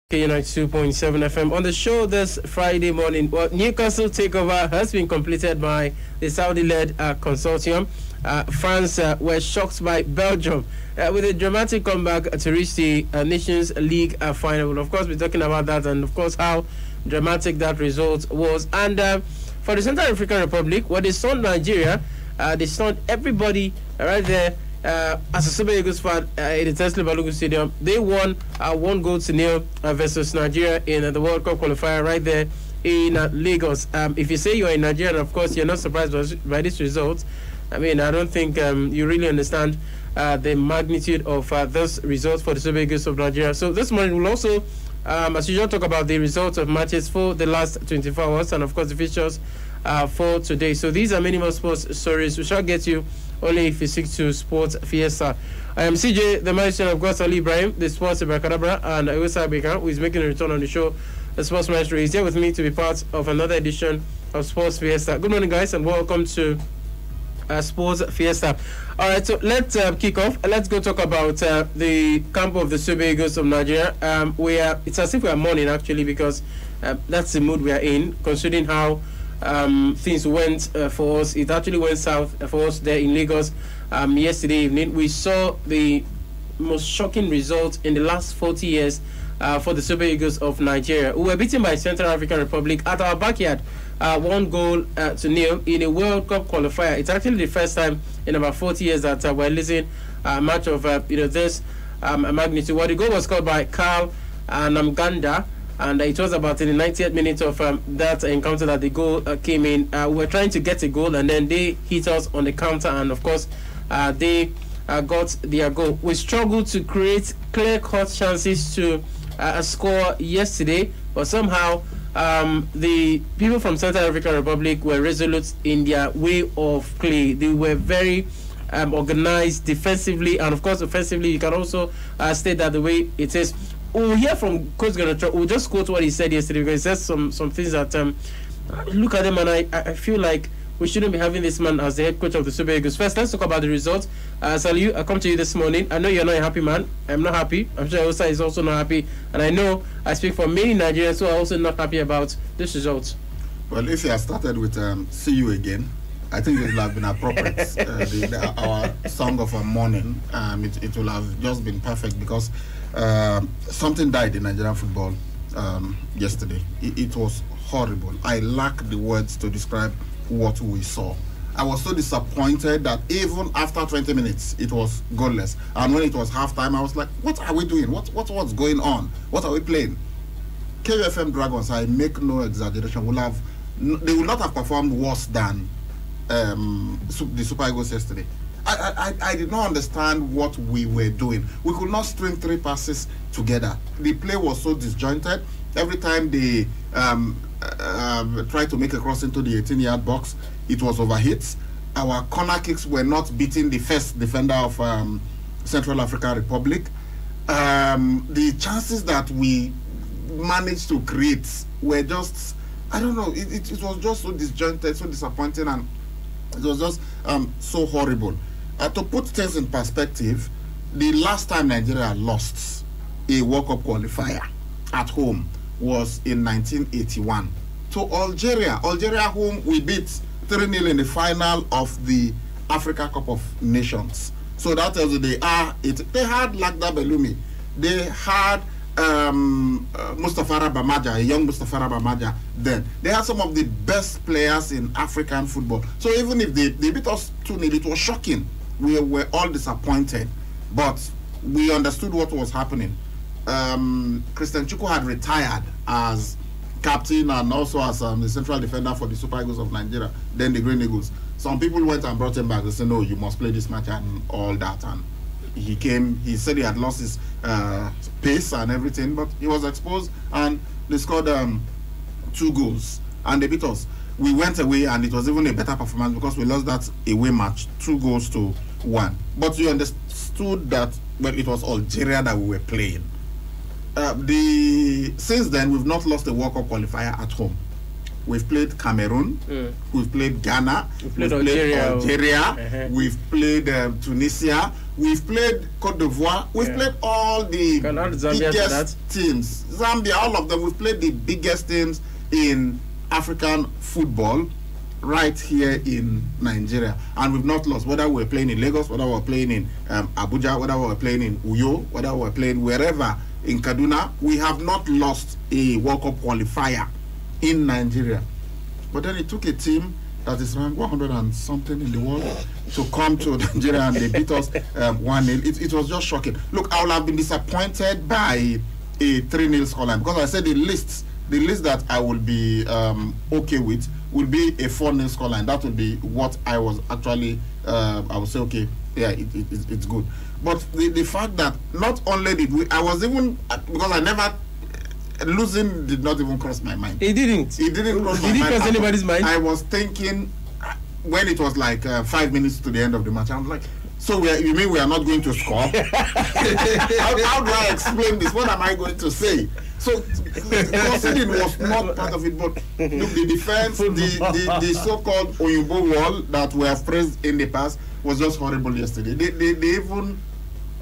K92.7 FM. On the show this Friday morning, Newcastle takeover has been completed by the Saudi-led consortium. France were shocked by Belgium with a dramatic comeback to reach the Nations League final. We'll of course be talking about that and of course how dramatic that result was. And for the Central African Republic, they stunned Nigeria. They stunned everybody right there. As a Super Eagles fan in the Tesla Balogun Stadium, they won 1-0 versus Nigeria in the World Cup qualifier right there in Lagos. If you say you're in Nigeria, and of course you're not surprised by this result, I mean, I don't think you really understand the magnitude of this result for the Super Eagles of Nigeria. So this morning we'll also, as usual, talk about the results of matches for the last 24 hours and of course the features for today. So these are many more sports stories we shall get you only if you stick to Sports Fiesta. I am CJ, the maestro of course, Ali Ibrahim, the sports Ibrahim, and Iwesa Beka, who is making a return on the show. The sports maestro is here with me to be part of another edition of Sports Fiesta. Good morning, guys, and welcome to Sports Fiesta. All right, so let's kick off. Let's go talk about the camp of the Super Eagles of Nigeria. It's as if we are mourning actually because that's the mood we are in, considering how things went for us. It actually went south for us there in Lagos yesterday evening. We saw the most shocking result in the last 40 years for the Super Eagles of Nigeria, who were beaten by Central African Republic at our backyard, 1-0 in a World Cup qualifier. It's actually the first time in about 40 years that we're losing a match of this magnitude. The goal was scored by Carl Namganda, and it was about in the 90th minute of that encounter that the goal came in. We were trying to get a goal, and then they hit us on the counter, and of course, they got their goal. We struggled to create clear-cut chances to score yesterday, but somehow the people from Central African Republic were resolute in their way of play. They were very organized defensively, and of course, offensively. You can also state that the way it is. We'll hear from Coach Ganacho. We'll just quote what he said yesterday because he said some things that look at them and I feel like we shouldn't be having this man as the head coach of the Super Eagles. First, let's talk about the results. Saliu, I come to you this morning. I know you're not a happy man. I'm not happy. I'm sure Osa is also not happy. And I know I speak for many Nigerians who are also not happy about this result. Well, if you have started with see you again, I think it will have been appropriate. Our song of a morning, it will have just been perfect because something died in Nigerian football yesterday. It was horrible. I lack the words to describe what we saw. I was so disappointed that even after 20 minutes, it was goalless. And when it was halftime, I was like, what are we doing? What's going on? What are we playing? KUFM Dragons, I make no exaggeration, they will not have performed worse than the Super Eagles yesterday. I did not understand what we were doing. We could not string three passes together. The play was so disjointed. Every time they tried to make a cross into the 18-yard box, it was overhit. Our corner kicks were not beating the first defender of Central African Republic. The chances that we managed to create were just, I don't know, it was just so disjointed, so disappointing, and it was just so horrible. To put things in perspective, the last time Nigeria lost a World Cup qualifier at home was in 1981 to Algeria, whom we beat 3-0 in the final of the Africa Cup of Nations. So that tells you they had Lagda Belumi, they had Mustafa Rabamaja, a young Mustafa Rabamaja then. They had some of the best players in African football. So even if they beat us 2-0, it was shocking. We were all disappointed, but we understood what was happening. Christian Chukwu had retired as captain and also as the central defender for the Super Eagles of Nigeria, then the Green Eagles. Some people went and brought him back. They said, no, you must play this match and all that. And he came, he said he had lost his pace and everything, but he was exposed and they scored 2 goals and they beat us. We went away and it was even a better performance because we lost that away match 2-1. But you understood that it was Algeria that we were playing. Since then, we've not lost a World Cup qualifier at home. we've played Cameroon, we've played Ghana, we've played Algeria, we've played Tunisia, we've played Cote d'Ivoire, we've played all the biggest teams. Zambia, all of them. We've played the biggest teams in African football right here in Nigeria, and we've not lost. Whether we're playing in Lagos, whether we're playing in Abuja, whether we're playing in Uyo, whether we're playing wherever in Kaduna, we have not lost a World Cup qualifier in Nigeria. But then it took a team that is ranked 100 and something in the world to come to Nigeria, and they beat us 1-0. It was just shocking. Look, I would have been disappointed by a 3-0 scoreline, because I said the list that I will be okay with will be a 4-0 scoreline. That would be what I was actually, I would say, okay, yeah, it's good. But the fact that not only did we, I was even, because I never, losing did not even cross my mind. It didn't cross my mind. Did it cross anybody's mind? I was thinking, when it was like 5 minutes to the end of the match, I was like, so you mean we are not going to score? How do I explain this? What am I going to say? So conceding was not part of it, but look, the defense, the so-called Oyinbo wall that we have praised in the past was just horrible yesterday. They even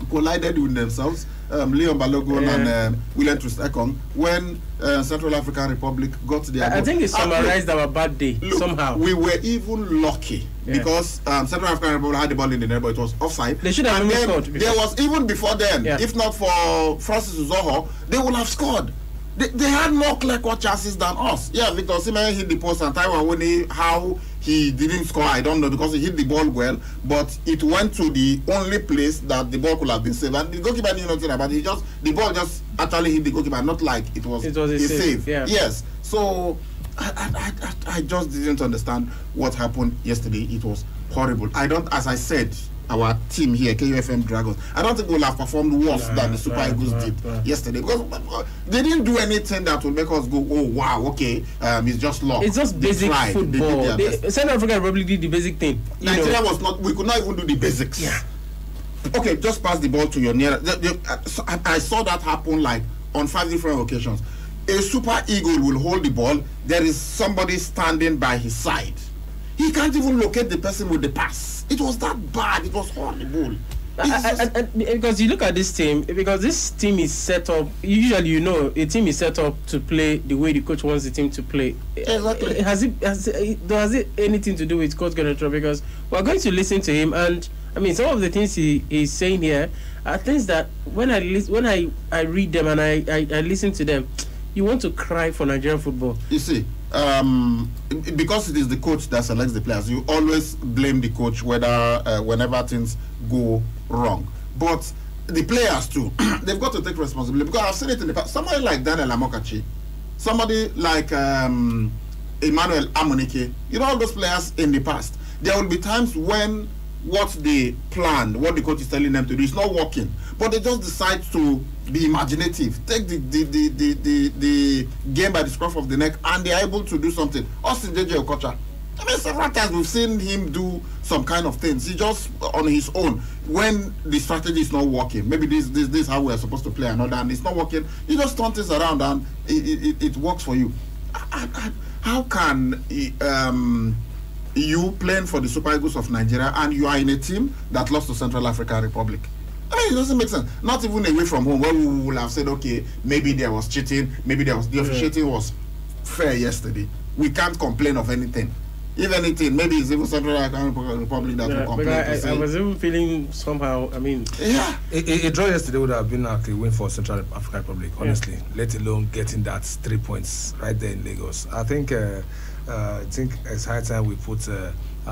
collided with themselves, Leon Balogun and William Troost-Ekong, when Central African Republic got their goal. I think it summarized our bad day somehow. We were even lucky because Central African Republic had the ball in the net, but it was offside. They should have scored. There was, even before then, if not for Francis Uzoho, they would have scored. They had more clear-cut chances than us. Yeah, Victor Osimhen hit the post, and Taiwo Awoniyi, how he didn't score, I don't know, because he hit the ball well, but it went to the only place that the ball could have been saved. And the goalkeeper knew nothing about it. The ball just actually hit the goalkeeper, not like it was a save. Yeah. Yes. So I just didn't understand what happened yesterday. It was horrible. As I said, our team here, KUFM Dragons, I don't think we'll have performed worse than the Super Eagles did yesterday, because they didn't do anything that would make us go, oh wow, okay, it's just luck. It's just basic football. South Africa probably did the basic thing. Nigeria was not. We could not even do the basics. Yeah. Okay, just pass the ball to your nearest. I saw that happen like on 5 different occasions. A Super Eagle will hold the ball. There is somebody standing by his side. He can't even locate the person with the pass. It was that bad. It was horrible. Because you look at this team, because this team is set up, usually a team is set up to play the way the coach wants the team to play. Exactly. Has it anything to do with Coach Gennaro? Because we're going to listen to him, and I mean, some of the things he's saying here are things that when I read them and I listen to them, you want to cry for Nigerian football. You see, because it is the coach that selects the players, you always blame the coach whenever things go wrong. But the players too, they've got to take responsibility, because I've seen it in the past. Somebody like Daniel Amokachi, somebody like Emmanuel Amunike, all those players in the past, there will be times when what they planned, what the coach is telling them to do, is not working, but they just decide to be imaginative, take the game by the scruff of the neck, and they are able to do something. Austin JJ Okocha, I mean, several times we've seen him do some kind of things. He just on his own, when the strategy is not working, maybe this is how we're supposed to play another, and it's not working, you just turn things around and it works for you. How can you playing for the Super Eagles of Nigeria and you are in a team that lost to Central African Republic? I mean, it doesn't make sense. Not even away from home, where we would have said, okay, maybe there was cheating, maybe the officiating was fair yesterday. We can't complain of anything. If anything, maybe it's even Central African Republic that will complain. I was even feeling somehow, I mean... Yeah. A draw yesterday would have been actually a win for Central African Republic, honestly, let alone getting that 3 points right there in Lagos. I think it's high time we put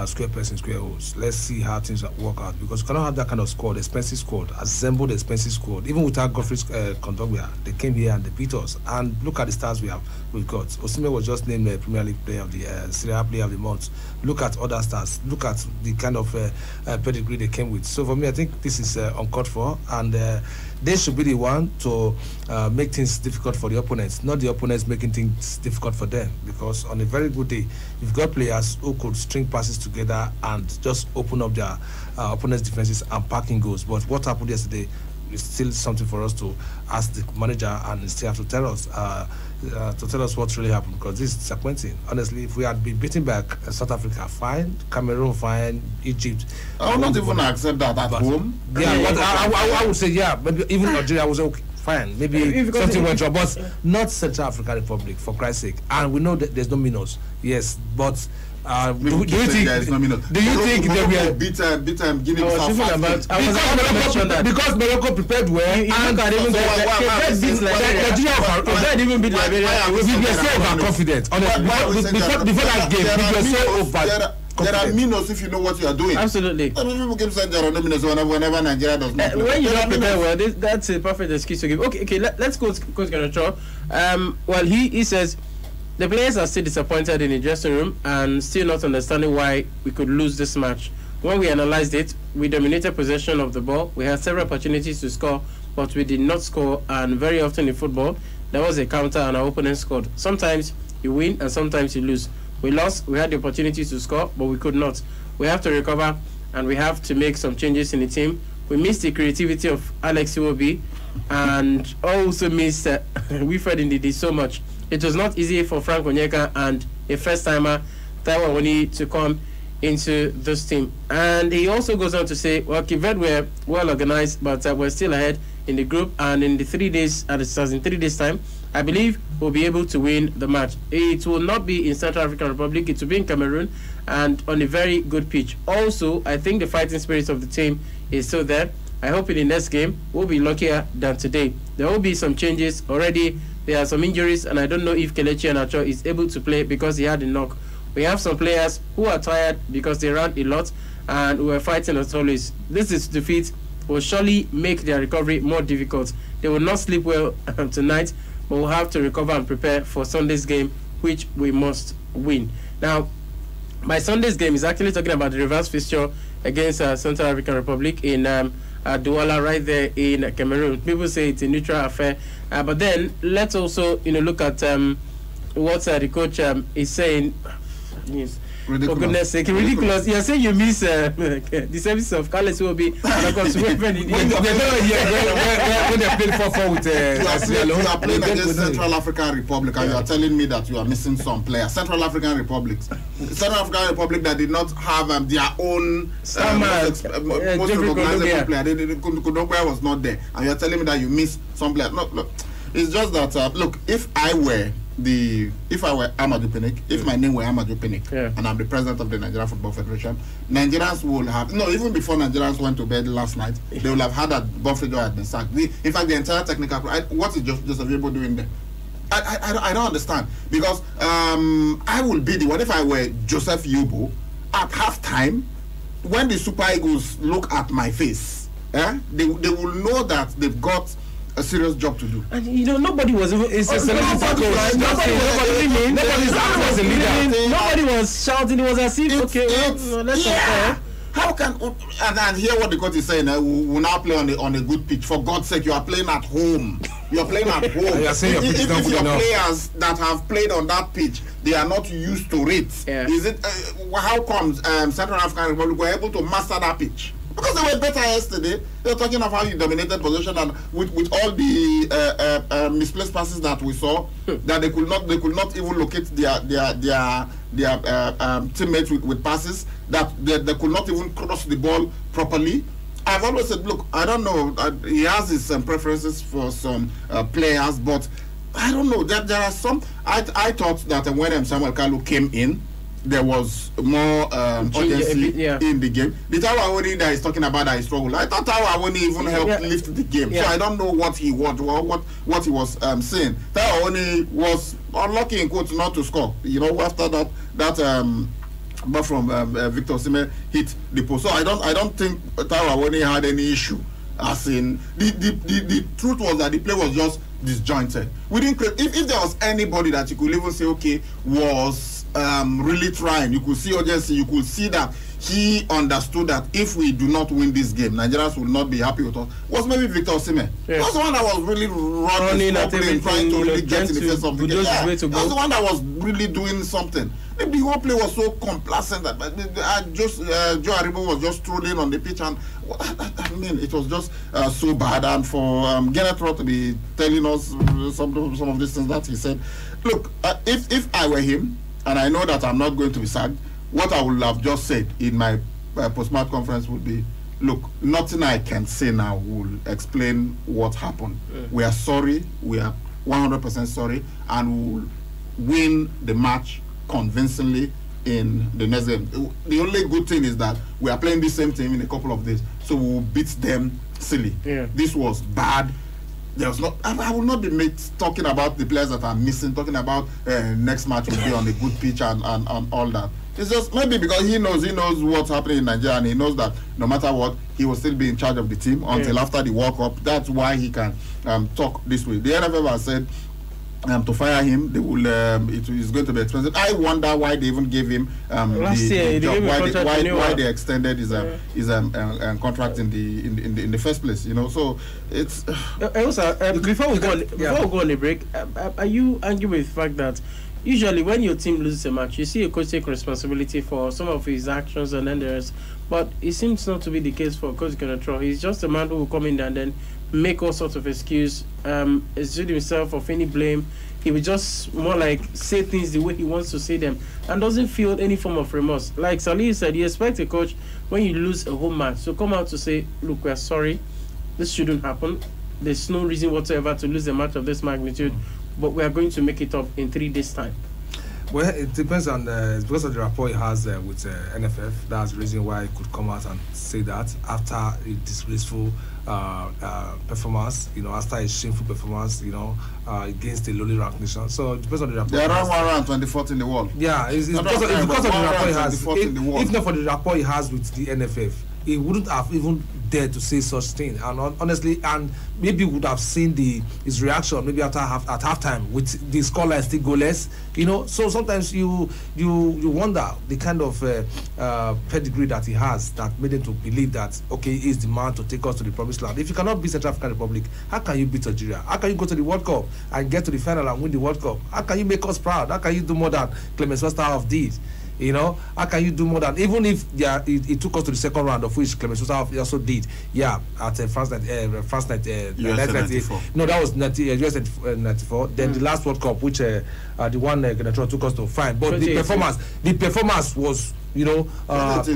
square pegs in square holes. Let's see how things work out, because you cannot have that kind of squad, expensive squad, assembled expensive squad. Even without Godfrey's Kondogbia, they came here and they beat us. And look at the stars we've got. Osimhen was just named the Premier League Player of the Serie A Player of the Month. Look at other stars. Look at the kind of pedigree they came with. So for me, I think this is uncalled for, and they should be the one to make things difficult for the opponents, not the opponents making things difficult for them. Because on a very good day, you've got players who could string passes together and just open up their opponents' defenses and packing goals. But what happened yesterday it's still something for us to ask the manager and still have to tell us what really happened, because this is disappointing. Honestly, if we had been beaten back South Africa, fine, Cameroon, fine, Egypt. I would not even accept that at home. Yeah, but I would say, yeah, maybe even Nigeria was okay, fine. Maybe something went wrong, but not Central African Republic, for Christ's sake. And we know that there's no minus. Yes, but do you think there is no minus? Do you think they were beat Guinea-Bissau? Because Morocco prepared well, and even beat Liberia. We were so overconfident. Honestly, before that game, we were so overconfident. There are minnows if you know what you are doing. Absolutely. People keep saying there are no minnows whenever Nigeria does not. When you don't prepare well, that's a perfect excuse to give. Okay, let's go to Coach Garnacho. Well, he says the players are still disappointed in the dressing room and still not understanding why we could lose this match. When we analyzed it, we dominated possession of the ball. We had several opportunities to score, but we did not score. And very often in football, there was a counter and our opponent scored. Sometimes you win and sometimes you lose. We lost. We had the opportunity to score, but we could not. We have to recover, and we have to make some changes in the team. We missed the creativity of Alex Iwobi, and also missed Wilfred Ndidi so much. It was not easy for Frank Onyeka and a first-timer, Taiwo Awoniyi, to come into this team. And he also goes on to say, well, Cape Verde were well organized, but we're still ahead in the group, and in the 3 days, in 3 days' time, I believe we'll be able to win the match. It will not be in Central African Republic, it will be in Cameroon, and on a very good pitch. Also, I think the fighting spirit of the team is still there. I hope in the next game, we'll be luckier than today. There will be some changes already. There are some injuries, and I don't know if Kelechi Iheanacho is able to play because he had a knock. We have some players who are tired because they ran a lot, and we were fighting as always. This defeat will surely make their recovery more difficult. They will not sleep well tonight, but we'll have to recover and prepare for Sunday's game, which we must win. Now, my Sunday's game is actually talking about the reverse fixture against Central African Republic in Douala, right there in Cameroon. People say it's a neutral affair, but then let's also look at what the coach is saying. Yes. Ridiculous. For goodness sake, ridiculous. You're saying you miss the service of Carlos Iwobi and of course when they played 4-4 with you are playing against Central African Republic and you are telling me that you are missing some players. Central African Republic that did not have their own most recognizable player. Kudokwa was not there, and you are telling me that you missed some players. No, look, it's just that look, if I were Amadou Pinnick, if my name were Amadou Pinnick, and I'm the president of the Nigeria Football Federation, Nigerians will have even before Nigerians went to bed last night, they will have had that Buffalo had been sacked. In fact, the entire technical, what is Joseph Yeboah doing there? I don't understand, because I will be the one if I were Joseph Yeboah at halftime when the Super Eagles look at my face. They will know that they've got a serious job to do. And nobody was even. It's a nobody was shouting. It was as if let's how can and hear what the coach is saying? We will now play on a good pitch. For God's sake, you are playing at home. You are playing at home. If your players that have played on that pitch, they are not used to it. Is it? How comes Central African Republic were able to master that pitch? Because they were better yesterday. They were talking of how you dominated possession, and with all the misplaced passes that we saw, that they could not even locate their teammates with passes, that they could not even cross the ball properly. I've always said, look, I don't know. He has his preferences for some players, but I don't know. There are some. I thought that when Samuel Kalu came in, there was more urgency in the game. The Taiwo Awoniyi that is talking about that he struggled, I thought Taiwo Awoniyi even helped lift the game. So I don't know what he was saying. Taiwo Awoniyi was unlucky in quotes not to score. After that but from Victor Osimhen hit the post. So I don't think Taiwo Awoniyi had any issue. As in the truth was that the play was just disjointed. We didn't create. If there was anybody that you could even say was really trying, you could see urgency, you could see that he understood that if we do not win this game, Nigerians will not be happy with us, was maybe Victor Osimhen. Yeah. He was the one that was really running at everything, trying to really get in the to face of the game. bulldoze his way to He was go. the one that was really doing something. Maybe the whole play was so complacent that Joe Aribo was just strolling on the pitch, and I mean, it was just so bad. And for Genethro to be telling us some of these things that he said, look, if I were him, and I know that I'm not going to be sacked, what I would have just said in my post-match conference would be, look, nothing I can say now will explain what happened. We are sorry, we are 100% sorry, and we will win the match convincingly in the next game. The only good thing is that we are playing the same team in a couple of days, so we will beat them silly. Yeah. This was bad. There was not. I will not be talking about the players that are missing. Talking about next match will be on a good pitch and all that. It's just maybe because he knows what's happening in Nigeria, and he knows that no matter what, he will still be in charge of the team until after the World Cup. That's why he can talk this way. The NFF has said to fire him, they will. It is going to be expensive. I wonder why they even gave him last year. the job. Why they extended his contract in the first place. You know, so it's. Also, before we go on a break, are you angry with the fact that usually when your team loses a match, you see a coach take responsibility for some of his actions and then there's, but it seems not to be the case for Coach Genethro. He's just a man who will come in and then make all sorts of excuse, exude himself of any blame. He will just more like say things the way he wants to say them and doesn't feel any form of remorse. Like Salih said, you expect a coach when you lose a home match to come out to say, look, we're sorry, this shouldn't happen. There's no reason whatsoever to lose a match of this magnitude, but we are going to make it up in 3 days' time. Well, it depends on it's because of the rapport he has with NFF. That's the reason why he could come out and say that after a disgraceful performance, after a shameful performance, against a lowly ranked nation. So it depends on the rapport. They are around 124th in the world. Yeah, it's because of the rapport he has. If not for the rapport he has with the NFF, he wouldn't have even dared to say such thing. And honestly, and maybe would have seen his reaction maybe at halftime with the scoreline still goalless. So sometimes you wonder the kind of pedigree that he has that made him to believe that he's the man to take us to the promised land. If you cannot beat Central African Republic, how can you beat Algeria? How can you go to the World Cup and get to the final and win the World Cup? How can you make us proud? How can you do more than Clemens Westerhoff did? How can you do more than, even if it took us to the second round, of which Clemens Westerhoff also did, at France 94. No, that was US 94. Then the last World Cup, which the one Genethro took us to find. But the performance was, we didn't get to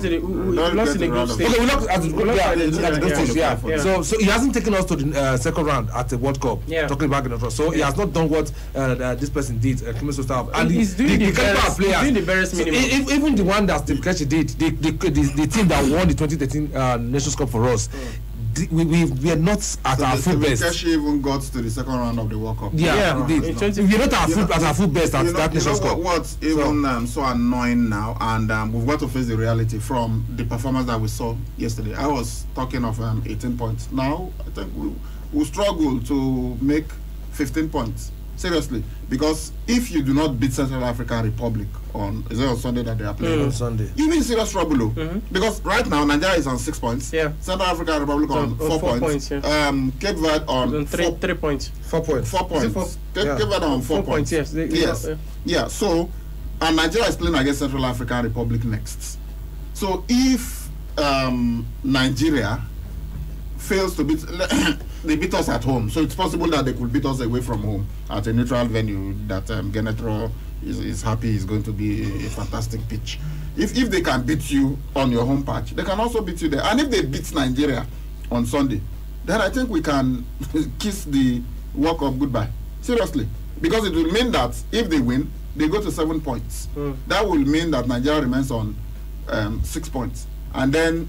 the. We lost in the group stage. Okay, we lost at the group stage. So he hasn't taken us to the second round at the World Cup. Yeah. Talking about Genethro, so he has not done what this person did. Clemens Westerhoff, and he's doing the barest minimum. Even the one that Steve Keshi did, the team that won the 2013 Nations Cup for us. We are not at our full best. Keshi even got to the second round of the World Cup. Yeah, we did. We're not at our full best at that Nations Cup. What's even so annoying now, and we've got to face the reality from the performance that we saw yesterday. I was talking of 18 points. Now, I think we'll struggle to make 15 points. Seriously, because if you do not beat Central African Republic on Sunday that they are playing on Sunday, you're in serious trouble. Because right now Nigeria is on 6 points. Yeah. Central African Republic on 4 points. Cape Verde on 3 points. 4 points. 4 points. Cape Verde on 4 points. Yes. Yeah. So, and Nigeria is playing against Central African Republic next. So if Nigeria fails to beat, they beat us at home, so it's possible that they could beat us away from home at a neutral venue that Genethro is happy is going to be a fantastic pitch. If they can beat you on your home patch, they can also beat you there. And if they beat Nigeria on Sunday, then I think we can kiss the World Cup goodbye. Seriously. Because it will mean that if they win, they go to 7 points. That will mean that Nigeria remains on 6 points. And then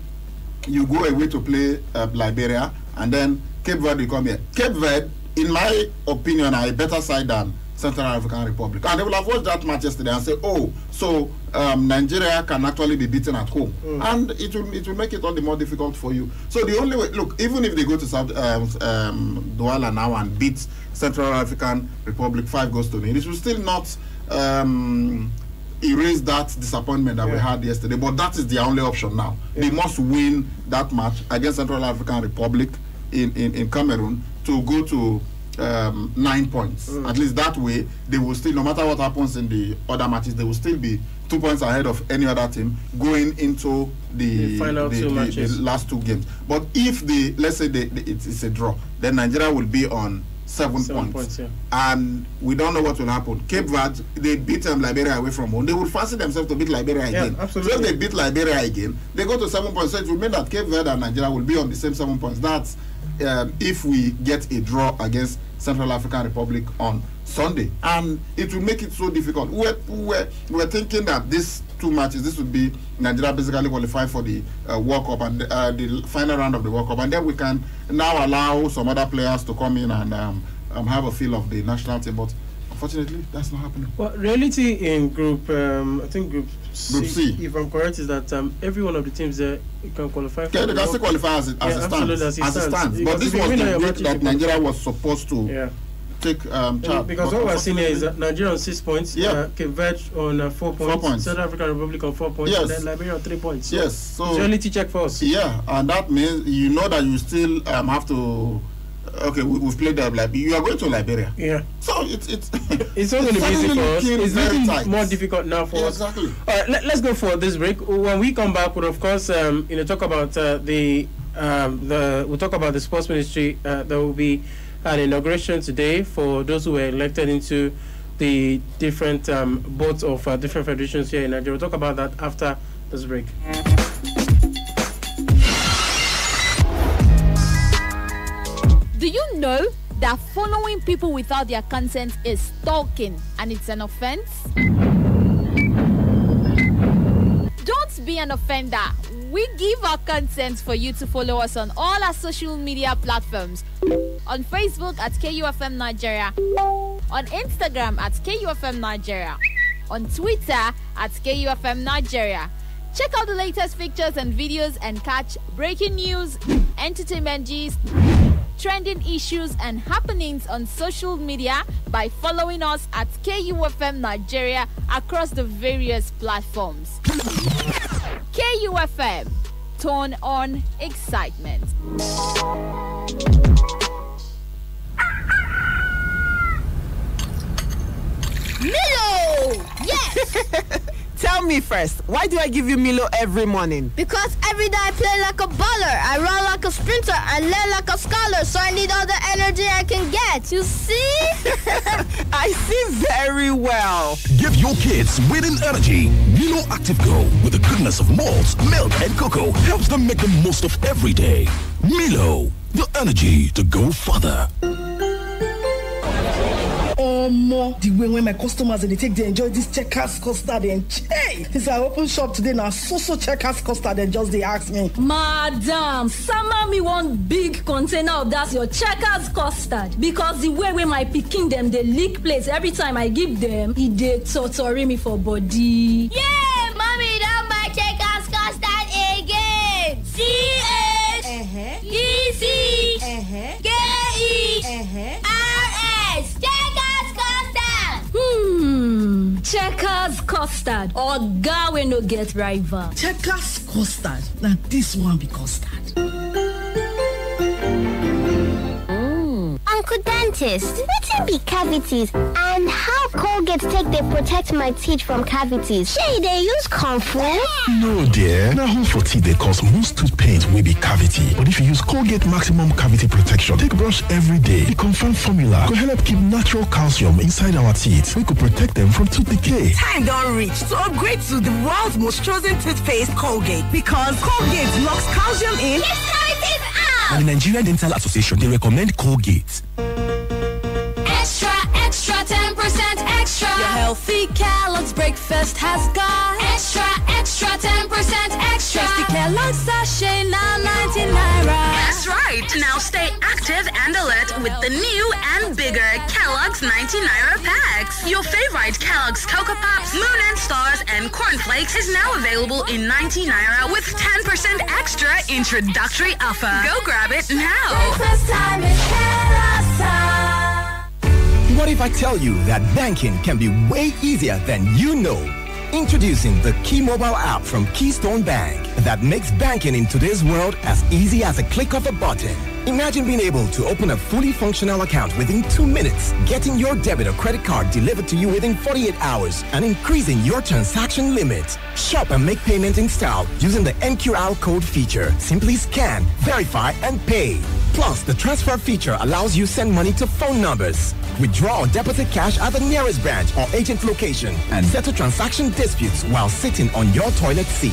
you go away to play Liberia, and then Cape Verde come here. Cape Verde, in my opinion, are a better side than Central African Republic. And they will have watched that match yesterday and say, so Nigeria can actually be beaten at home. And it will make it all the more difficult for you. So the only way, look, even if they go to Douala now and beat Central African Republic 5 goals to nil, it will still not erase that disappointment that we had yesterday. But that is their only option now. They must win that match against Central African Republic in Cameroon to go to 9 points. At least that way, they will still, no matter what happens in the other matches, they will still be 2 points ahead of any other team going into the final the last 2 games. But if let's say it's a draw, then Nigeria will be on 7 points. And we don't know what will happen. Cape Verde, they beat Liberia away from home. They will fancy themselves to beat Liberia again. Absolutely. So if they beat Liberia again, they go to 7 points. So it will mean that Cape Verde and Nigeria will be on the same 7 points. That's if we get a draw against Central African Republic on Sunday, and it will make it so difficult. We're thinking that these 2 matches, this would be Nigeria basically qualified for the World Cup and the final round of the World Cup, and then we can now allow some other players to come in and have a feel of the national team. But unfortunately, that's not happening. Well, reality in Group Group C, if I'm correct, is that every one of the teams there can qualify. Yeah, they can still qualify as it stands. But this was the group that Nigeria was supposed to take charge. Because what we're seeing here is that Nigeria on 6 points, Cape Verde on 4 points, South African Republic on 4 points, and then Liberia on 3 points. So so it's reality check for us. Yeah, and that means you know that you still have to. Okay, we've played Liberia. You are going to Liberia. Yeah. So it's not going to be easy for us. It's getting more difficult now for us. Exactly. All right, let's go for this break. When we come back, we'll of course talk about we'll talk about the sports ministry. There will be an inauguration today for those who were elected into the different boards of different federations here in Nigeria. We'll talk about that after this break. Do you know that following people without their consent is stalking and it's an offense? Don't be an offender. We give our consent for you to follow us on all our social media platforms. On Facebook at KUFM Nigeria, on Instagram at KUFM Nigeria, on Twitter at KUFM Nigeria. Check out the latest pictures and videos and catch breaking news, entertainment gist, trending issues and happenings on social media by following us at KUFM Nigeria across the various platforms. KUFM, turn on excitement. Milo! Yes! Tell me first, why do I give you Milo every morning? Because every day I play like a baller, I run like a sprinter, I learn like a scholar, so I need all the energy I can get. You see? I see very well. Give your kids winning energy. Milo Active Go, with the goodness of malt, milk, and cocoa, helps them make the most of every day. Milo, the energy to go further. The way when my customers they take, they enjoy this Checkers custard and since I open shop today now, so Checkers custard and just they ask me, Madam, summer me one big container of that your Checkers custard, because the way when my picking them they lick plates every time I give them, it they torture me for body. Yeah, mommy, don't buy Checkers custard again. CHECKERS Checkers custard. Checkers custard, or God we no get rival. Checkers custard. Now this one be custard. Uncle Dentist, wetin be cavities and how Colgate take they protect my teeth from cavities? Shey they use comfort? No dear, na hole for teeth they cause most tooth pain will be cavity. But if you use Colgate Maximum Cavity Protection, take brush every day. The confirmed formula could help keep natural calcium inside our teeth. We could protect them from tooth decay. Time don't reach to upgrade to the world's most chosen toothpaste, Colgate. Because Colgate locks calcium in. Keeps cavities out. And the Nigerian Dental Association, they recommend Colgate. Extra, extra, 10% extra. Your healthy Kellogg's breakfast has got extra, extra, 10% extra. Trusty Kellogg's sachet now 99 naira. That's right. Now stay active and alert with the new and bigger Kellogg's 90 naira packs. Your favorite Kellogg's Cocoa Pops, Moon and Stars, and Corn Flakes is now available in 90 naira with 10% extra introductory offer. Go grab it now. Breakfast time is Kellogg's time. What if I tell you that banking can be way easier than you know? Introducing the Key Mobile app from Keystone Bank that makes banking in today's world as easy as a click of a button. Imagine being able to open a fully functional account within 2 minutes, getting your debit or credit card delivered to you within 48 hours, and increasing your transaction limit. Shop and make payment in style using the NQR code feature. Simply scan, verify, and pay. Plus, the transfer feature allows you to send money to phone numbers, withdraw or deposit cash at the nearest branch or agent location, and settle transaction disputes while sitting on your toilet seat.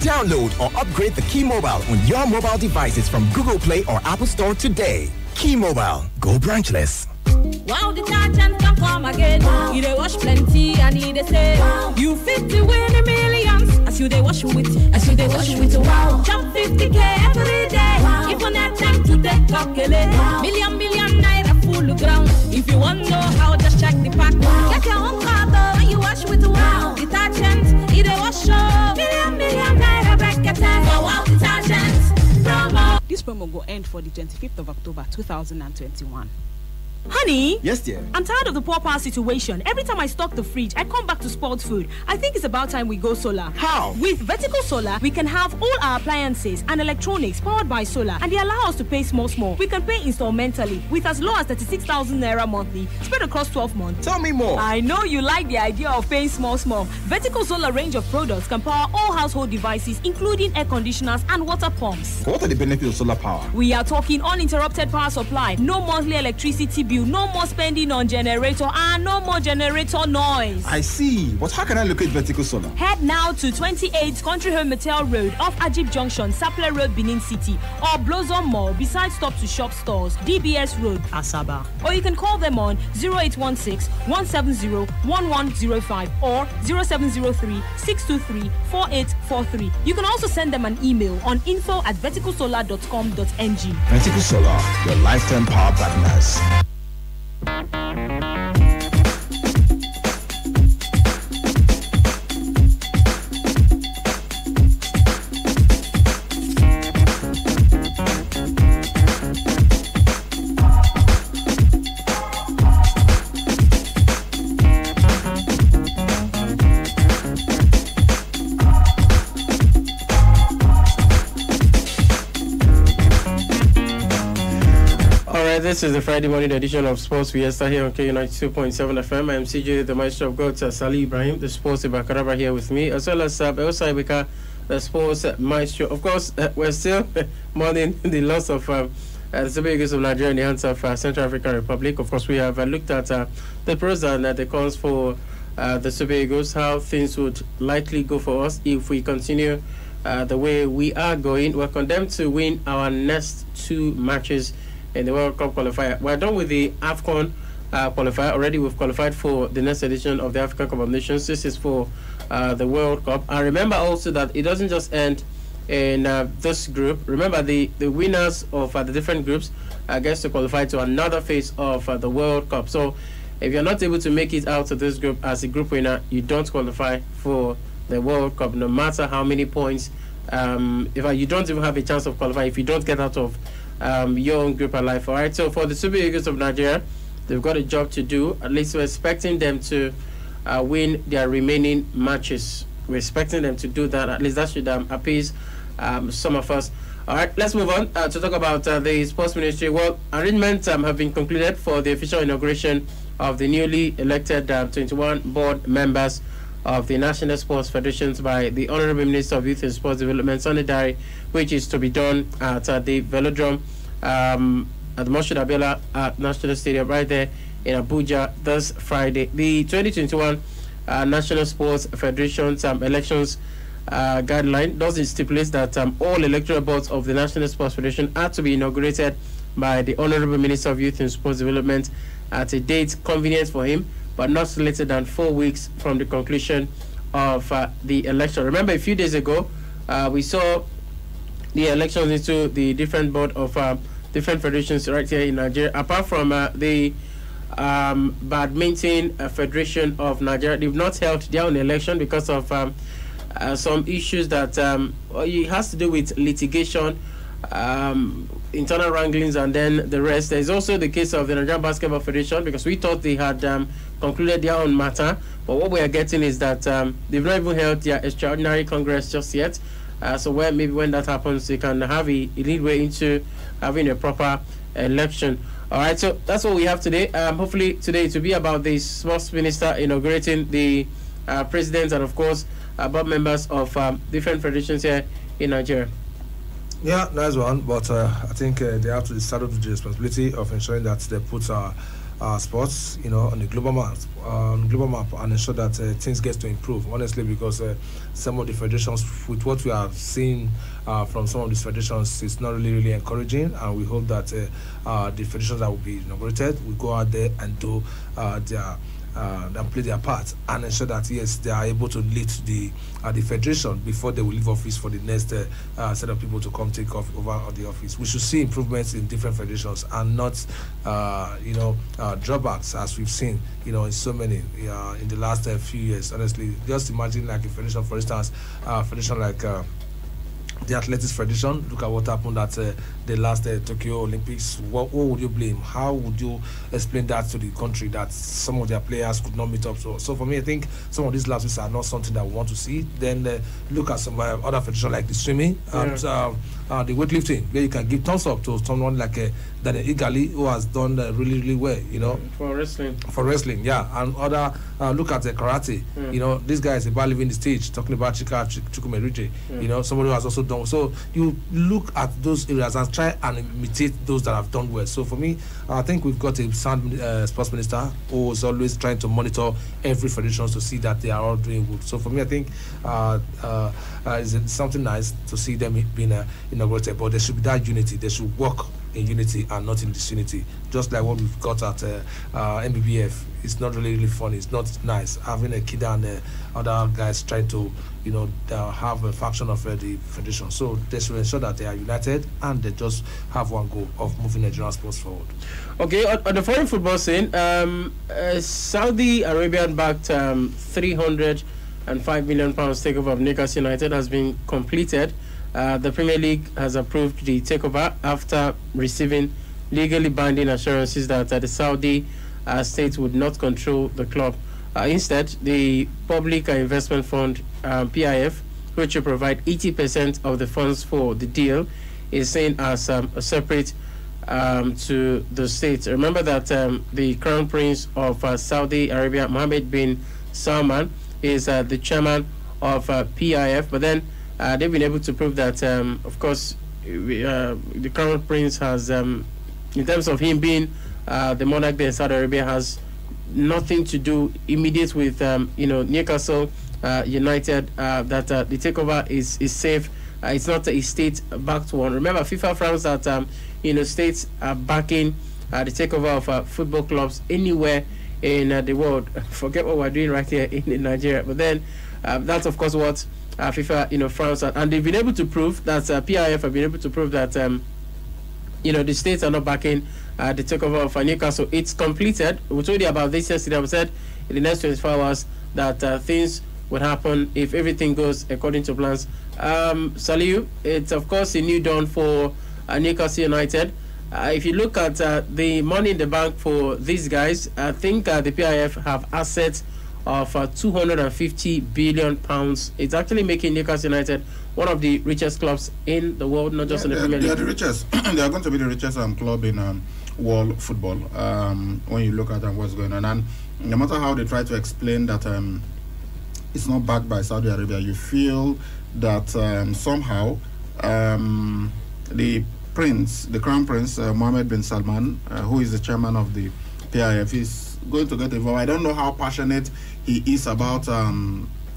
Download or upgrade the Key Mobile on your mobile devices from Google Play or Apple Store today. Key Mobile. Go branchless. Wow, the detergent can come again. Wow. You they wash plenty and you they say wow. You fit to win the millions. As you they wash with, wow. Jump 50K every day. Wow. If you not time to take calculate. Wow. Million naira full of ground. If you want to know how, just check the pack. Wow. Get your own car though when you wash with wow. Detergent, you they wash show. Million naira back at time. Wow, detergent promo. This promo will end for the 25th of October 2021. Honey? Yes, dear. I'm tired of the poor power situation. Every time I stock the fridge, I come back to spoiled food. I think it's about time we go solar. How? With Vertical Solar, we can have all our appliances and electronics powered by solar, and they allow us to pay small. We can pay installmentally with as low as 36,000 naira monthly, spread across 12 months. Tell me more. I know you like the idea of paying small. Vertical Solar range of products can power all household devices, including air conditioners and water pumps. What are the benefits of solar power? We are talking uninterrupted power supply, no monthly electricity bill, no more spending on generator, and no more generator noise. I see. But how can I locate Vertical Solar? Head now to 28 Country Home Metal Road off Ajib Junction, Sapler Road, Benin City, or Blossom Mall beside Stop to Shop stores, DBS Road, Asaba. Or you can call them on 0816-170-1105 or 0703-623-4843. You can also send them an email on info@verticalsolar.com.ng. Vertical Solar, your lifetime power partners. This is the Friday morning edition of Sports Fiesta here on K92.7 FM. I am CJ, the Maestro of God, Salih Ibrahim, the Sports Ibakaraba here with me, as well as Elsa Ibeka, the Sports Maestro. Of course, we're still mourning the loss of the Super Eagles of Nigeria in the hands of Central African Republic. Of course, we have looked at the pros and the cons for the Super Eagles, how things would likely go for us if we continue the way we are going. We're condemned to win our next 2 matches in the World Cup qualifier. We're done with the AFCON qualifier. Already we've qualified for the next edition of the African Cup of Nations. This is for the World Cup. And remember also that it doesn't just end in this group. Remember the winners of the different groups gets to qualify to another phase of the World Cup. So if you're not able to make it out of this group as a group winner, you don't qualify for the World Cup, no matter how many points. You don't even have a chance of qualifying if you don't get out of your own group alive. All right, so for the Super Eagles of Nigeria, they've got a job to do. At least we're expecting them to win their remaining matches. We're expecting them to do that. At least that should appease some of us. All right, let's move on to talk about the Sports Ministry. Well, arrangements have been concluded for the official inauguration of the newly elected 21 board members of the National Sports Federations by the Honorable Minister of Youth and Sports Development, Sunday Dari, which is to be done at the Velodrome at the Moshood Abiola National Stadium right there in Abuja this Friday. The 2021 National Sports Federations elections guideline does stipulate that all electoral boards of the National Sports Federation are to be inaugurated by the Honorable Minister of Youth and Sports Development at a date convenient for him, but not later than 4 weeks from the conclusion of the election. Remember, a few days ago, we saw the elections into the different board of different federations right here in Nigeria. Apart from the Badminton Federation of Nigeria, they've not held their own election because of some issues that it has to do with litigation internal wranglings and then the rest. There's also the case of the Nigerian Basketball Federation, because we thought they had concluded their own matter, but what we are getting is that they've not even held their extraordinary congress just yet. So when that happens, they can have a leadway into having a proper election. All right, so that's what we have today. Hopefully today to be about the sports minister inaugurating the president and of course board members of different federations here in Nigeria. Yeah, nice one. But I think they have to start with the responsibility of ensuring that they put sports, on the global map, and ensure that things get to improve. Honestly, because some of the federations, with what we are seeing from some of these federations, it's not really encouraging. And we hope that the federations that will be inaugurated will go out there and do their and play their part and ensure that yes, they are able to lead the federation before they will leave office for the next set of people to come take over the office. We should see improvements in different federations and not drawbacks as we've seen in so many in the last few years. Honestly, just imagine like a federation, for instance, federation like the Athletics Federation. Look at what happened at the last Tokyo Olympics. What would you blame? How would you explain that to the country that some of their players could not meet up? So for me, I think some of these lapses are not something that we want to see. Then look at some other federations like the swimming and the weightlifting, where you can give thumbs up to someone like Daniel Igali, who has done really, really well. For wrestling, yeah. And other look at the karate. This guy is about leaving the stage talking about Chika Chukwumerije. Somebody who has also done. So you look at those areas and try and imitate those that have done well. So for me, I think we've got a sound sports minister who is always trying to monitor every federation to see that they are all doing good. So for me, I think it's something nice to see them being inaugurated, but there should be that unity. They should work in unity and not in disunity. Just like what we've got at MBBF. It's not really funny. It's not nice having a kid and other guys trying to, have a faction of the federation. So they should ensure that they are united and they just have one goal of moving Nigerian sports forward. Okay, on the foreign football scene, Saudi Arabian-backed £305 million takeover of Newcastle United has been completed. The Premier League has approved the takeover after receiving legally binding assurances that the Saudi state would not control the club. Instead, the Public Investment Fund, PIF, which will provide 80% of the funds for the deal, is seen as a separate to the state. Remember that the Crown Prince of Saudi Arabia, Mohammed bin Salman, is the chairman of PIF, but then they've been able to prove that, of course, the Crown Prince has, in terms of him being the monarch there in Saudi Arabia, has nothing to do immediate with Newcastle United. That the takeover is safe. It's not a state-backed one. Remember, FIFA frowns that states are backing the takeover of football clubs anywhere in the world. Forget what we're doing right here in Nigeria. But then that's of course what FIFA frowns at, and they've been able to prove that PIF have been able to prove that the states are not backing the takeover of Newcastle. It's completed. We told you about this yesterday. We said in the next 24 hours that things would happen if everything goes according to plans. Saliu, it's of course a new dawn for Newcastle United. If you look at the money in the bank for these guys, I think the PIF have assets of £250 billion. It's actually making Newcastle United one of the richest clubs in the world, not just in the Premier League. They are the richest. They are going to be the richest club in world football when you look at what's going on. And no matter how they try to explain that it's not backed by Saudi Arabia, you feel that somehow the Crown Prince, Mohammed bin Salman, who is the chairman of the PIF, is going to get involved. I don't know how passionate he is about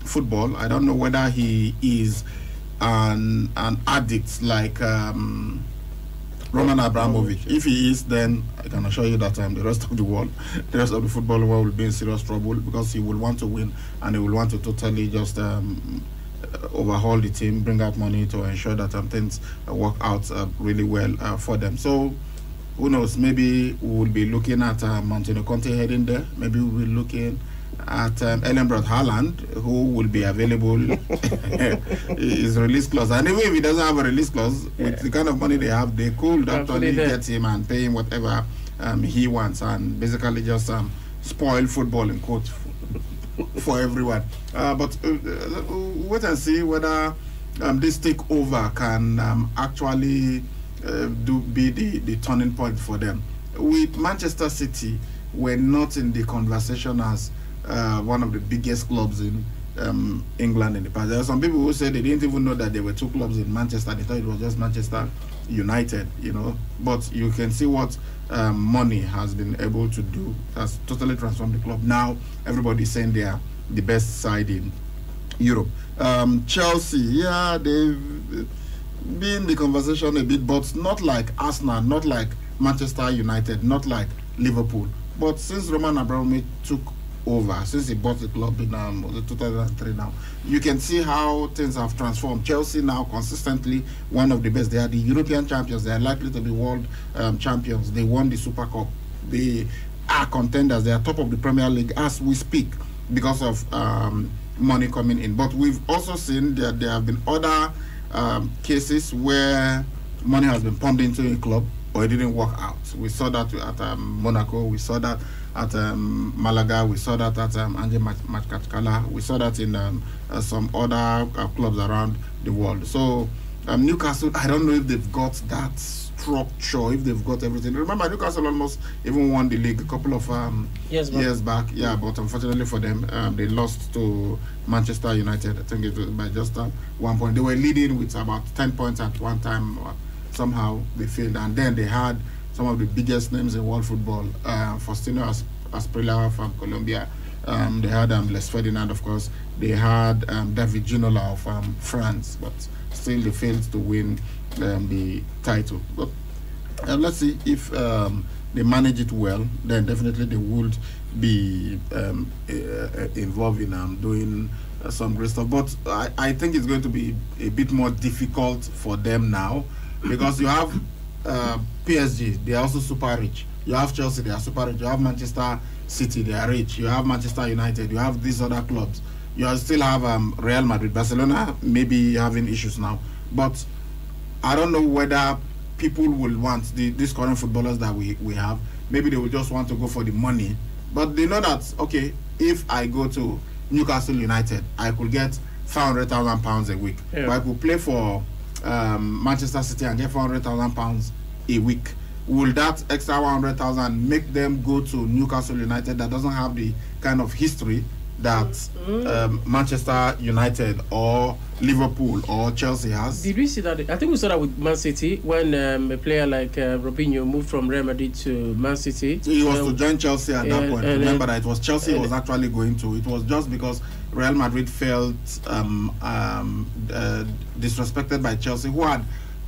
football. I don't know whether he is an addict like Roman Abramovich. If he is, then I can assure you that the rest of the world, the rest of the football world will be in serious trouble, because he will want to win and he will want to totally just overhaul the team, bring out money to ensure that things work out really well for them. So who knows, maybe we will be looking at Montino Conte heading there. Maybe we will be looking at Ellenbrot Haaland, who will be available, his release clause. And even if he doesn't have a release clause, with the kind of money they have, they could actually get him and pay him whatever he wants, and basically just spoil football in quotes for everyone. But wait and see whether this takeover can actually be the turning point for them. With Manchester City, we're not in the conversation as one of the biggest clubs in England in the past. There are some people who say they didn't even know that there were two clubs in Manchester. They thought it was just Manchester United, you know. But you can see what money has been able to do. It has totally transformed the club. Now everybody's saying they are the best side in Europe. Chelsea, yeah, they've been in the conversation a bit, but not like Arsenal, not like Manchester United, not like Liverpool. But since Roman Abramovich took over, since he bought the club in 2003 now, you can see how things have transformed. Chelsea now consistently one of the best. They are the European champions. They are likely to be world champions. They won the Super Cup. They are contenders. They are top of the Premier League as we speak because of money coming in. But we've also seen that there have been other cases where money has been pumped into a club or it didn't work out. We saw that at Monaco. We saw that at Malaga. We saw that at Ange Matkala. We saw that in some other clubs around the world. So Newcastle, I don't know if they've got that structure, if they've got everything. Remember, Newcastle almost even won the league a couple of years back. Yeah, but unfortunately for them, they lost to Manchester United. I think it was by just 1 point. They were leading with about 10 points at one time. Somehow they failed, and then they had some of the biggest names in world football. Faustino Asprilla from Colombia. They had Les Ferdinand, of course. They had David Ginola of France, but still they failed to win the title. But let's see if they manage it well. Then definitely they would be involved in doing some great stuff. But I think it's going to be a bit more difficult for them now, because you have PSG, they are also super rich. You have Chelsea, they are super rich. You have Manchester City, they are rich. You have Manchester United, you have these other clubs. You still have Real Madrid. Barcelona maybe having issues now. But I don't know whether people will want these current footballers that we have. Maybe they will just want to go for the money. But they know that, okay, if I go to Newcastle United, I could get £500,000 a week. Yeah. But I could play for Manchester City and get £400,000 a week. Will that extra 100,000 make them go to Newcastle United that doesn't have the kind of history that Manchester United or Liverpool or Chelsea has? Did we see that? I think we saw that with Man City when a player like Robinho moved from Real Madrid to Man City. He was to join Chelsea at that point. Remember that it was Chelsea he was actually going to. It was just because Real Madrid felt disrespected by Chelsea, who had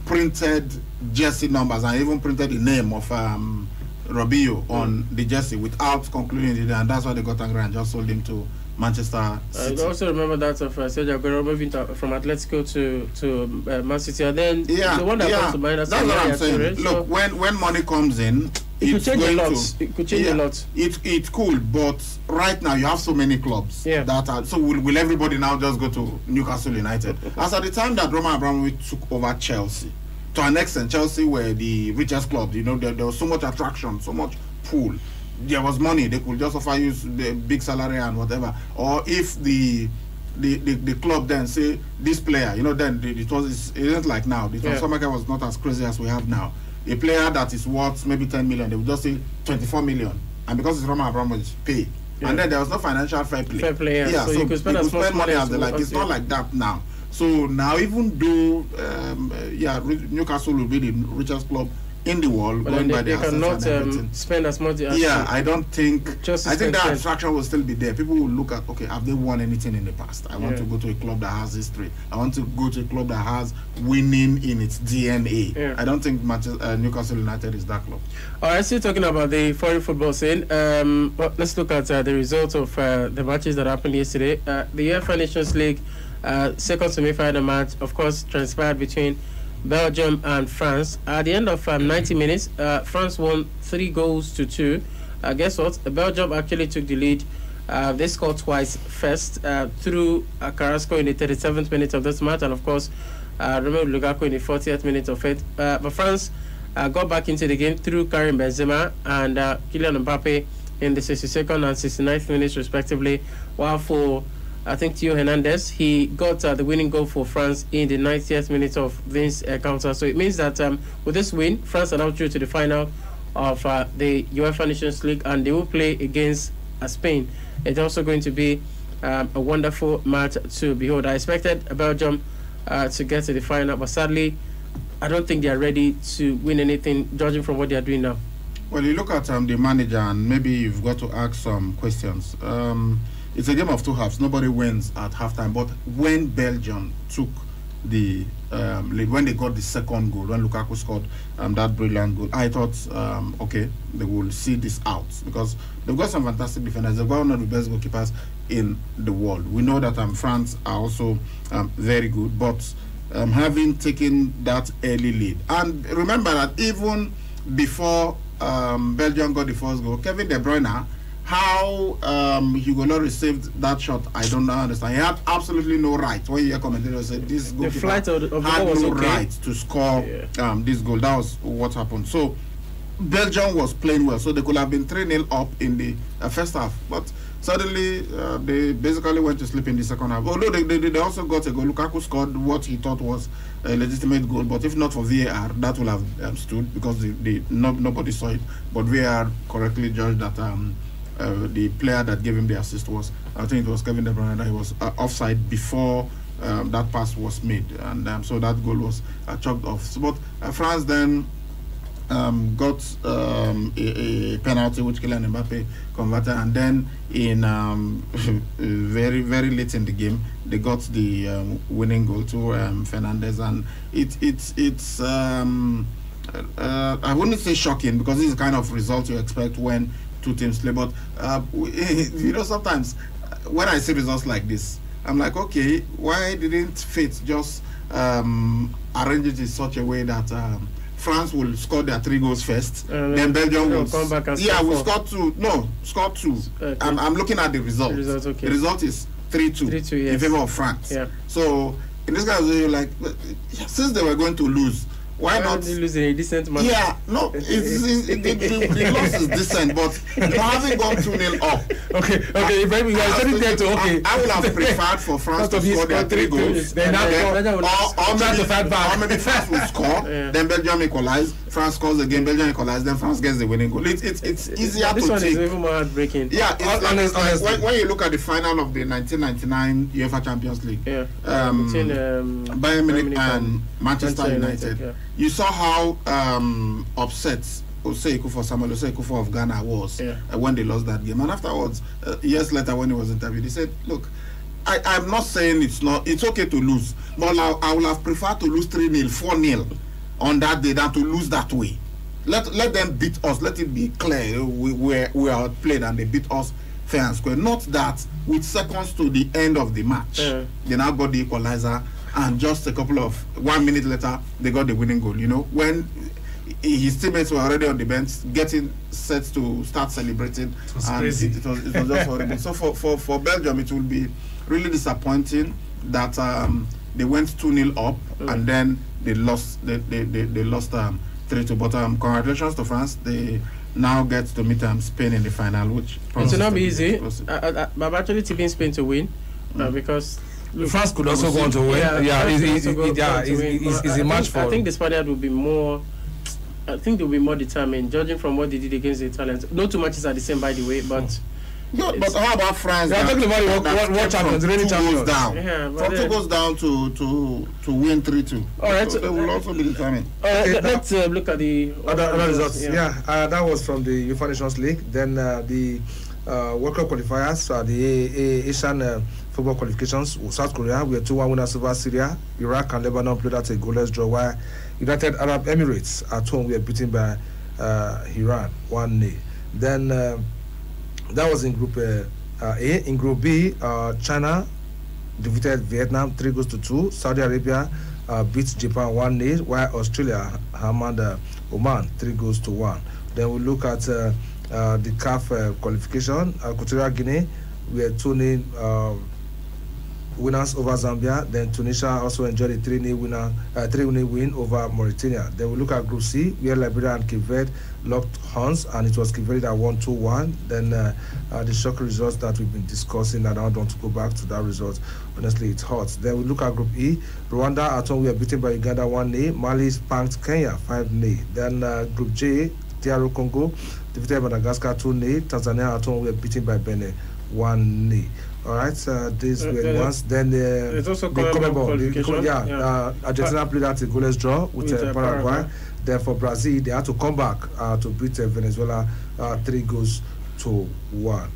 printed jersey numbers and even printed the name of Robinho on the jersey without concluding it, and that's why they got angry and just sold him to Manchester City. I also remember that of Sergio Aguero moving from Atletico to Man City, and then the one that comes to mind. That's what I'm saying. Look, when money comes in, it could change a lot. It could change a lot. It could, but right now you have so many clubs that are. So will everybody now just go to Newcastle United? As at the time that Roman Abramovich took over Chelsea, to an extent, Chelsea were the richest club. You know, there was so much attraction, so much pull. There was money. They could just offer you the big salary and whatever. Or if the club then say this player, you know, then it isn't like now. The transfer market was not as crazy as we have now. A player that is worth maybe 10 million, they would just say 24 million, and because it's Roman Abramovich, pay. And then there was no financial fair play. Fair play, so you could spend as much money as they like. It's not like that now. So now, even though Newcastle will be the richest club in the world, but they cannot spend as much as I don't think. I think that attraction will still be there. People will look at, okay, have they won anything in the past? I want to go to a club that has history. I want to go to a club that has winning in its DNA. I don't think Newcastle United is that club. All right, still talking about the foreign football scene. Let's look at the results of the matches that happened yesterday. The UEFA Nations League second semi-final match, of course, transpired between Belgium and France. At the end of 90 minutes, France won 3-2. Guess what? Belgium actually took the lead They scored twice first through Carrasco in the 37th minute of this match, and of course Romelu Lukaku in the 40th minute of it. But France got back into the game through Karim Benzema and Kylian Mbappe in the 62nd and 69th minutes respectively, while for I think Theo Hernandez, he got the winning goal for France in the 90th minute of this encounter. So it means that with this win, France are now through to the final of the UEFA Nations League, and they will play against Spain. It's also going to be a wonderful match to behold. I expected Belgium to get to the final, but sadly, I don't think they are ready to win anything, judging from what they are doing now. Well, you look at the manager, and maybe you've got to ask some questions. It's a game of two halves. Nobody wins at halftime. But when Belgium took the lead, when they got the second goal, when Lukaku scored that brilliant goal, I thought, okay, they will see this out, because they've got some fantastic defenders. They've got one of the best goalkeepers in the world. We know that France are also very good, but having taken that early lead, and remember that even before Belgium got the first goal, Kevin De Bruyne, how Hugo Lloris received that shot, I don't understand. He had absolutely no right. When you hear commentators say this goalkeeper had no right to score this goal. That was what happened. So Belgium was playing well, so they could have been 3-0 up in the first half, but suddenly they basically went to sleep in the second half. Although they also got a goal. Lukaku scored what he thought was a legitimate goal, but if not for VAR, that would have stood, because nobody saw it. But VAR correctly judged that the player that gave him the assist was, I think it was Kevin De Bruyne, that he was offside before that pass was made, and so that goal was chalked off. So, but France then got a penalty which Kylian Mbappe converted, and then in very, very late in the game they got the winning goal to Fernandez, and it's I wouldn't say shocking, because this is the kind of result you expect when two teams play, but you know, sometimes when I see results like this, I'm like, okay, why didn't fate just arrange it in such a way that France will score their 3 goals first, then Belgium will come back and score two. Okay. I'm looking at the result. Okay. The result is 3-2 in favor of France. Yeah. So in this case, you're like, since they were going to lose, why not losing a decent match? Yeah, no, the loss is decent, but having gone 2-0 up. Okay, maybe you are sitting there to I would have preferred for France to score their 3 goals. Or maybe France will score, then Belgium equalize. France scores again, Belgium equalize, then France gets the winning goal. It's easier to take. This one is even more heartbreaking. Yeah, when you look at the final of the 1999 UEFA Champions League, between Bayern Munich and Manchester United, you saw how upset Samuel Osei Kufo of Ghana was when they lost that game. And afterwards, years later when he was interviewed, he said, look, I'm not saying it's okay to lose, but I would have preferred to lose 3-0, 4-0 on that day than to lose that way. Let them beat us. Let it be clear we are outplayed and they beat us fair and square. Not that with seconds to the end of the match, they now got the equalizer, and just a couple of 1 minute later they got the winning goal. You know, when his teammates were already on the bench getting set to start celebrating, it was just horrible. So for Belgium, it will be really disappointing that they went 2-0 up and then they lost. They lost 3-2. But congratulations to France. They now get to meet Spain in the final, which it will not be easy. I'm actually tipping Spain to win because France could also go on to win. It's a match for. I think the Spaniards will be more. I think they'll be more determined, judging from what they did against the Italians. No two matches are the same, by the way, but. No, but how about France? They're talking about what champions, reigning champions. From 2 goals down to win 3-2. All right, so they will also be determined. Let's look at the other results. That was from the UEFA Nations League. Then the World Cup qualifiers, the Asian football qualifications. South Korea, we are 2-1 winners over Syria. Iraq and Lebanon played at a goalless draw, while United Arab Emirates at home were beaten by Iran 1-0. Then that was in Group A. In Group B, China defeated Vietnam 3-2. Saudi Arabia beat Japan 1-0, while Australia hammered Oman 3-1. Then we look at the CAF qualification. Equatorial Guinea we had 2-0 winners over Zambia. Then Tunisia also enjoyed a 3-0 win over Mauritania. Then we look at Group C, where Liberia and Cape Verde locked horns, and it was Cape Verde that won 2-1. Then the shock results that we've been discussing, and I don't want to go back to that result. Honestly, it's hot. Then we look at Group E. Rwanda at home, we are beaten by Uganda 1-0. Mali spanked Kenya 5-0. Then Group J, DR Congo defeated Madagascar 2-0. Tanzania at home, we are beaten by Benin 1-0. All right, these were the ones. Then it's also qualification. Argentina played at a goalless draw with Paraguay. Then for Brazil, they had to come back to beat Venezuela 3-1.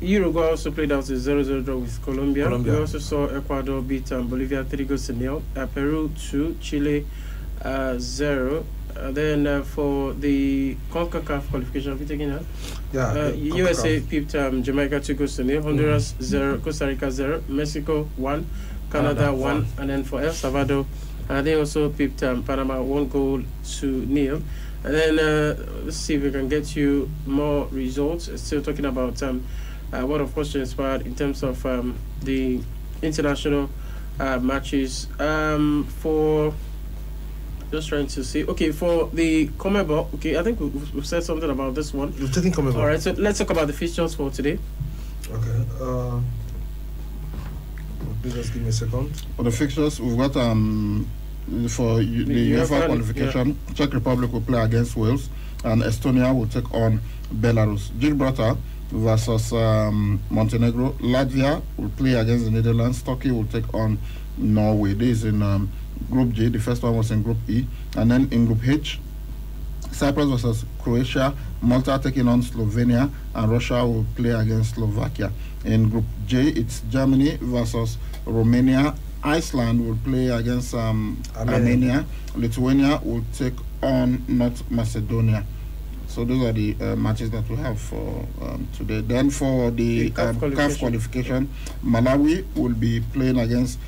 Uruguay also played out a 0-0 draw with Colombia. We also saw Ecuador beat Bolivia 3-0. Peru 2, Chile 0. Then for the CONCACAF qualification, have you taken that? Yeah. USA pipped Jamaica 2-0, Honduras 0, Costa Rica 0, Mexico 1, Canada 1, and then for El Salvador, they also pipped Panama 1-0. And then let's see if we can get you more results. Still talking about what of course transpired in terms of the international matches for. Just trying to see. Okay, for the CONMEBOL, okay, I think we've said something about this one. You've taken CONMEBOL. All right, so let's talk about the fixtures for today. Okay. Please just give me a second. For the fixtures, we've got for the UEFA qualification, Czech Republic will play against Wales, and Estonia will take on Belarus. Gibraltar versus Montenegro. Latvia will play against the Netherlands. Turkey will take on Norway. This is in Group G. The first one was in Group E. And then in Group H, Cyprus versus Croatia, Malta taking on Slovenia, and Russia will play against Slovakia. In Group J, it's Germany versus Romania. Iceland will play against Armenia. Lithuania will take on North Macedonia. So those are the matches that we have for today. Then for the CAF qualification, Malawi will be playing against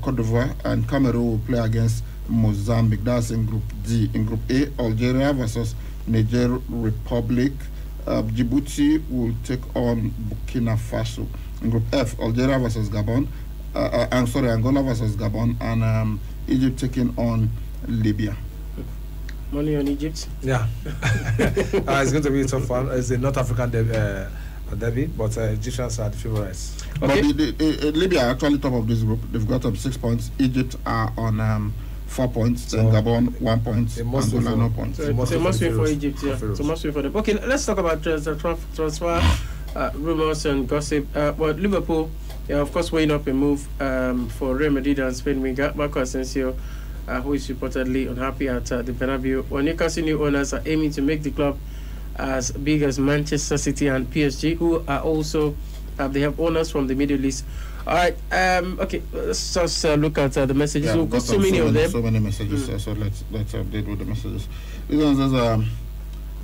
Cote d'Ivoire, and Cameroon will play against Mozambique. That's in Group D. In Group A, Algeria versus Niger Republic. Djibouti will take on Burkina Faso. In Group F, Algeria versus Gabon. Angola versus Gabon, and Egypt taking on Libya. Money on Egypt? Yeah. It's going to be a tough one. It's a North African derby, but Egyptians are the favorites. Okay. But Libya are actually top of this group. They've got 6 points. Egypt are on 4 points. So then Gabon 1 point. Angola no points. So it must win for Egypt. Yeah. So must win for them. Okay, let's talk about transfer rumors and gossip. Well, Liverpool, of course, weighing up a move for Real Madrid and Spain winger Marco Asensio, who is reportedly unhappy at the Bernabeu. Well, Newcastle new owners are aiming to make the club as big as Manchester City and PSG, who are also they have owners from the Middle East. All right, okay, let's just look at the messages. Yeah, we've got so many of them. So many messages. So let's update with the messages. This one says,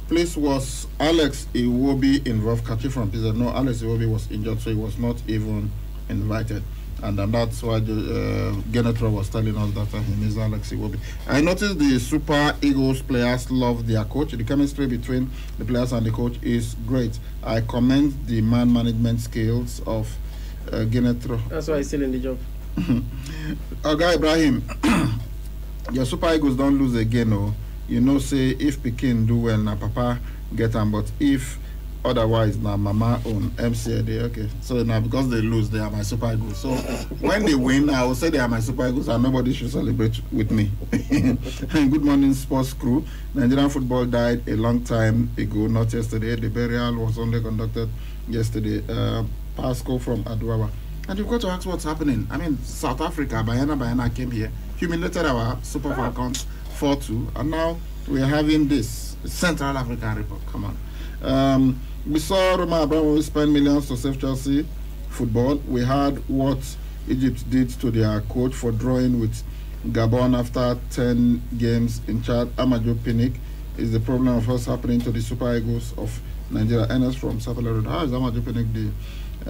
please, was Alex Iwobi involved? Kachi from Pizza. No, Alex Iwobi was injured, so he was not even invited. And that's why Genetro was telling us that he needs Alex Iwobi. I noticed the Super Eagles players love their coach. The chemistry between the players and the coach is great. I commend the man management skills of Genetro. That's why he's still in the job. Oga Ibrahim, your Super Eagles don't lose again. Oh. You know, say if Pekin do well, na Papa get them, but if otherwise, na Mama own MCA. Okay, so now because they lose, they are my Super Eagles. So when they win, I will say they are my Super Eagles, and nobody should celebrate with me. Good morning, sports crew. Nigerian football died a long time ago, not yesterday. The burial was only conducted yesterday. Pasco from Aduawa. And you've got to ask what's happening. I mean, South Africa, Bayana came here, humiliated our Super Falcons 4-2, and now we're having this Central African report. Come on. We saw Roma Abramovich spend millions to save Chelsea football. We heard what Egypt did to their coach for drawing with Gabon after 10 games in Chad. Amadou Pinnick is the problem of what's happening to the Super Eagles of Nigeria. Ernest from Sapele Road. How is Amadou Pinnick the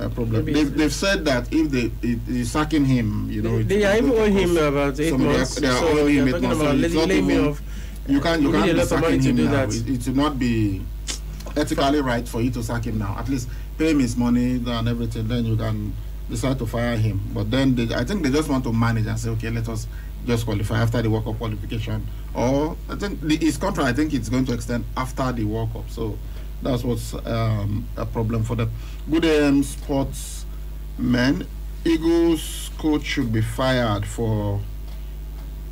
problem? They've said that if they sacking him, you know, they are even owing him about 8 months. They are owing him 8 months. So it's not even, you can't be sacking him now. It will not be ethically right for you to sack him now. At least pay him his money and everything, then you can decide to fire him. But then I think they just want to manage and say, okay, let us just qualify after the World Cup qualification. Or I think his contract, I think it's going to extend after the World Cup. So that's what's a problem for them. Good AM sportsmen. Eagles coach should be fired for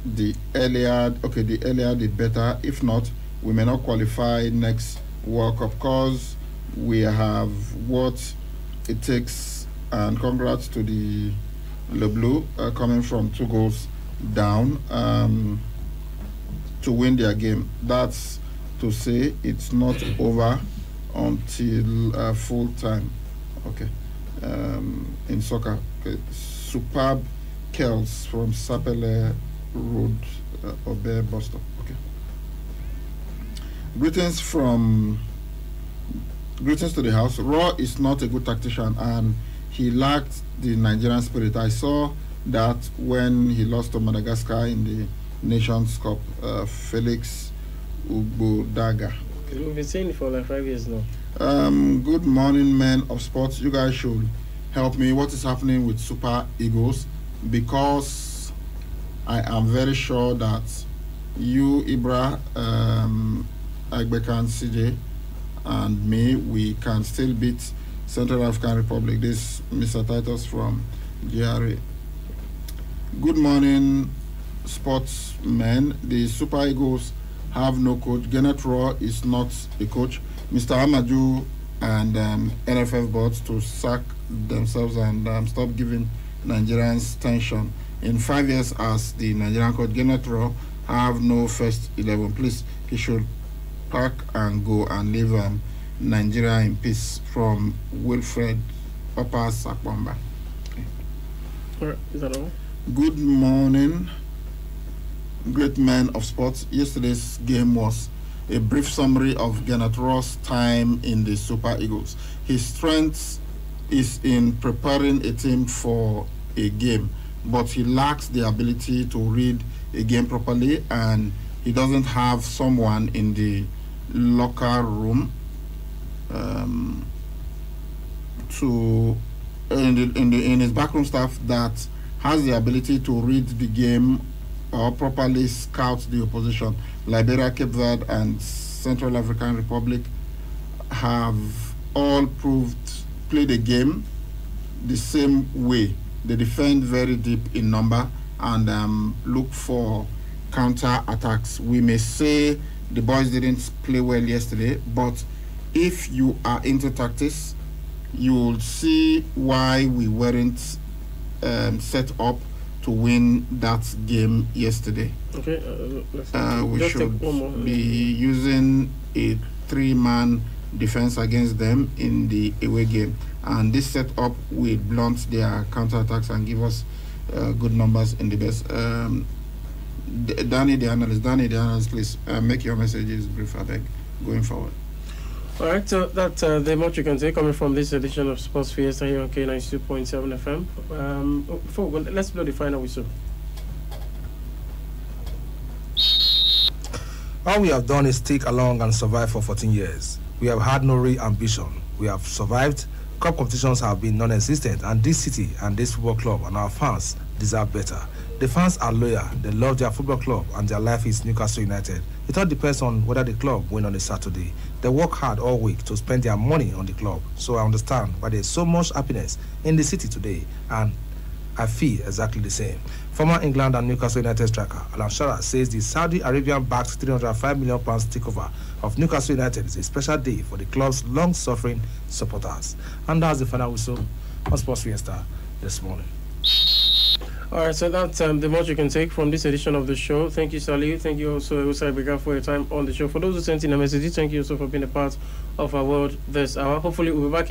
the earlier the better. If not, we may not qualify next World Cup because we have what it takes. And congrats to the Le Bleu coming from 2 goals down to win their game. That's to say it's not over until full time. Okay. In soccer. Okay. Superb Kells from Sapele Road, Obe Boston. Okay. Greetings to the house. Raw is not a good tactician and he lacked the Nigerian spirit. I saw that when he lost to Madagascar in the Nations Cup. Felix Ugbodaga. We've been saying it for like 5 years now. Good morning, men of sports. You guys should help me. What is happening with Super Eagles? Because I am very sure that you, Ibra, Agbekan, CJ, and me, we can still beat Central African Republic. This Mr. Titus from GRA. Good morning, sportsmen. The Super Eagles have no coach. Gennett Raw is not a coach. Mr. Amadou and NFF boards to sack themselves and stop giving Nigerians tension. In 5 years as the Nigerian coach, Gennett Raw have no first 11. Please, he should pack and go and leave Nigeria in peace. From Wilfred Papa Sakwamba. Okay. All right, is that all? Good morning, great men of sports. Yesterday's game was a brief summary of Gennett Raw's time in the Super Eagles. His strength is in preparing a team for a game, but he lacks the ability to read a game properly, and he doesn't have someone in the locker room in his backroom staff that has the ability to read the game or properly scout the opposition. Liberia, Cape Verde, and Central African Republic have all played the game the same way. They defend very deep in number and look for counter attacks. We may say the boys didn't play well yesterday, but if you are into tactics, you'll see why we weren't set up to win that game yesterday. Okay, we should be using a 3-man defense against them in the away game, and this setup will blunt their counterattacks and give us good numbers in the best. Danny the analyst, please make your messages brief, I beg, going forward. All right, so that's the much you can say coming from this edition of Sports Fiesta here on K92.7 FM. Let's blow the final whistle. All we have done is stick along and survive for 14 years. We have had no real ambition. We have survived. Cup competitions have been non-existent, and this city and this football club and our fans deserve better. The fans are loyal. They love their football club, and their life is Newcastle United. It all depends on whether the club win on a Saturday. They work hard all week to spend their money on the club, so I understand why there's so much happiness in the city today, and I feel exactly the same. Former England and Newcastle United striker Alan Shearer says the Saudi Arabian-backed £305 million takeover of Newcastle United is a special day for the club's long-suffering supporters. And that's the final whistle on Sports Fiesta this morning. All right, so that's the much you can take from this edition of the show. Thank you, Salih. Thank you also, Usai Bega, for your time on the show. For those who sent in a message, thank you also for being a part of our world this hour. Hopefully, we'll be back